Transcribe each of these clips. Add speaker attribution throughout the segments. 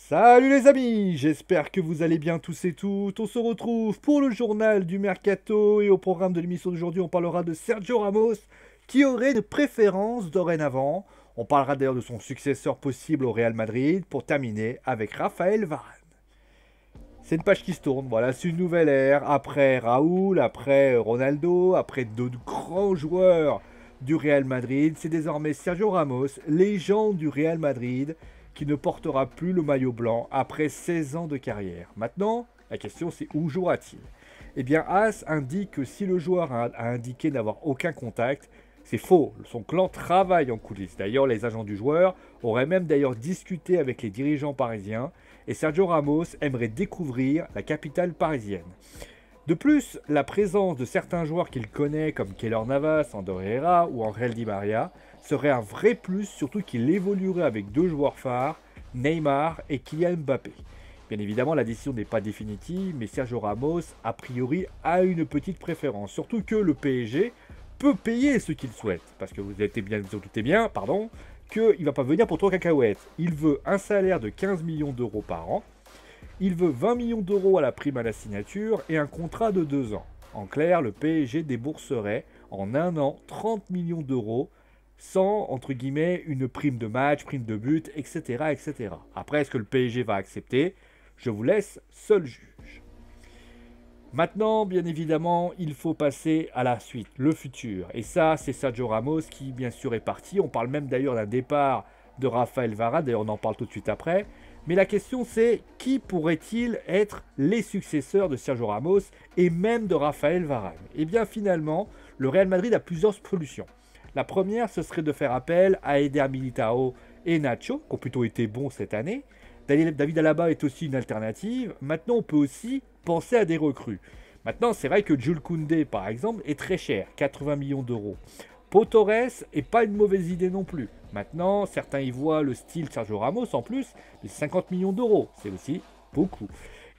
Speaker 1: Salut les amis, j'espère que vous allez bien tous et toutes. On se retrouve pour le journal du Mercato et au programme de l'émission d'aujourd'hui, on parlera de Sergio Ramos qui aurait une préférence dorénavant. On parlera d'ailleurs de son successeur possible au Real Madrid pour terminer avec Raphaël Varane. C'est une page qui se tourne, voilà, c'est une nouvelle ère. Après Raoul, après Ronaldo, après d'autres grands joueurs du Real Madrid, c'est désormais Sergio Ramos, légende du Real Madrid, qui ne portera plus le maillot blanc après 16 ans de carrière. Maintenant, la question c'est où jouera-t-il? Eh bien, As indique que si le joueur a indiqué n'avoir aucun contact, c'est faux. Son clan travaille en coulisses. D'ailleurs, les agents du joueur auraient même d'ailleurs discuté avec les dirigeants parisiens et Sergio Ramos aimerait découvrir la capitale parisienne. De plus, la présence de certains joueurs qu'il connaît comme Keylor Navas, Ander Herrera ou Angel Di Maria serait un vrai plus, surtout qu'il évoluerait avec deux joueurs phares, Neymar et Kylian Mbappé. Bien évidemment, la décision n'est pas définitive, mais Sergio Ramos, a priori, a une petite préférence. Surtout que le PSG peut payer ce qu'il souhaite. Parce que vous doutez bien, qu'il ne va pas venir pour 3 cacahuètes. Il veut un salaire de 15 millions d'euros par an. Il veut 20 millions d'euros à la prime à la signature et un contrat de 2 ans. En clair, le PSG débourserait en un an 30 millions d'euros sans, entre guillemets, une prime de match, prime de but, etc. etc. Après, est-ce que le PSG va accepter? Je vous laisse seul juge. Maintenant, bien évidemment, il faut passer à la suite, le futur. Et ça, c'est Sergio Ramos qui, bien sûr, est parti. On parle même d'ailleurs d'un départ de Raphaël Varane. D'ailleurs, on en parle tout de suite après. Mais la question, c'est qui pourrait-il être les successeurs de Sergio Ramos et même de Raphaël Varane? Eh bien, finalement, le Real Madrid a plusieurs solutions. La première, ce serait de faire appel à Eder Militao et Nacho, qui ont plutôt été bons cette année. David Alaba est aussi une alternative. Maintenant, on peut aussi penser à des recrues. Maintenant, c'est vrai que Jules Koundé, par exemple, est très cher, 80 millions d'euros. Pau Torres n'est pas une mauvaise idée non plus. Maintenant, certains y voient le style Sergio Ramos en plus, de 50 millions d'euros. C'est aussi beaucoup.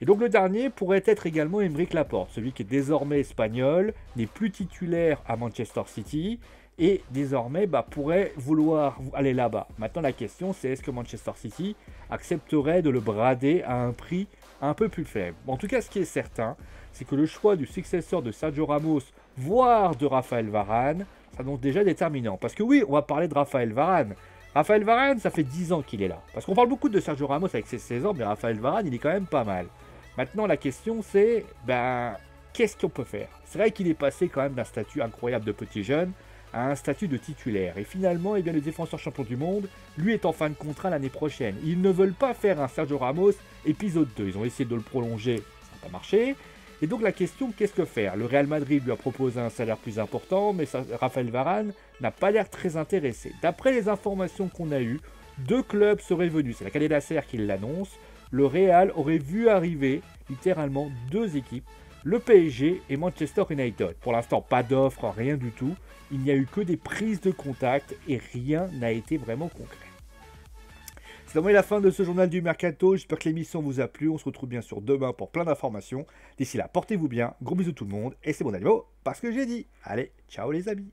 Speaker 1: Et donc le dernier pourrait être également Aymeric Laporte, celui qui est désormais espagnol, n'est plus titulaire à Manchester City et désormais pourrait vouloir aller là-bas. Maintenant la question c'est est-ce que Manchester City accepterait de le brader à un prix un peu plus faible. En tout cas ce qui est certain, c'est que le choix du successeur de Sergio Ramos, voire de Raphaël Varane, s'annonce déjà déterminant. Parce que oui, on va parler de Raphaël Varane. Raphaël Varane, ça fait 10 ans qu'il est là. Parce qu'on parle beaucoup de Sergio Ramos avec ses 16 ans, mais Raphaël Varane, il est quand même pas mal. Maintenant, la question, c'est, qu'est-ce qu'on peut faire? C'est vrai qu'il est passé quand même d'un statut incroyable de petit jeune à un statut de titulaire. Et finalement, le défenseur champion du monde, lui est en fin de contrat l'année prochaine. Ils ne veulent pas faire un Sergio Ramos épisode 2. Ils ont essayé de le prolonger, ça n'a pas marché. Et donc la question, qu'est-ce que faire? Le Real Madrid lui a proposé un salaire plus important, mais Raphaël Varane n'a pas l'air très intéressé. D'après les informations qu'on a eues, deux clubs seraient venus. C'est la Cadet Nasser qui l'annonce. Le Real aurait vu arriver littéralement deux équipes, le PSG et Manchester United. Pour l'instant, pas d'offre, rien du tout. Il n'y a eu que des prises de contact et rien n'a été vraiment concret. C'est donc la fin de ce journal du Mercato. J'espère que l'émission vous a plu. On se retrouve bien sûr demain pour plein d'informations. D'ici là, portez-vous bien. Gros bisous tout le monde. Et c'est bon, animaux, parce que j'ai dit. Allez, ciao les amis.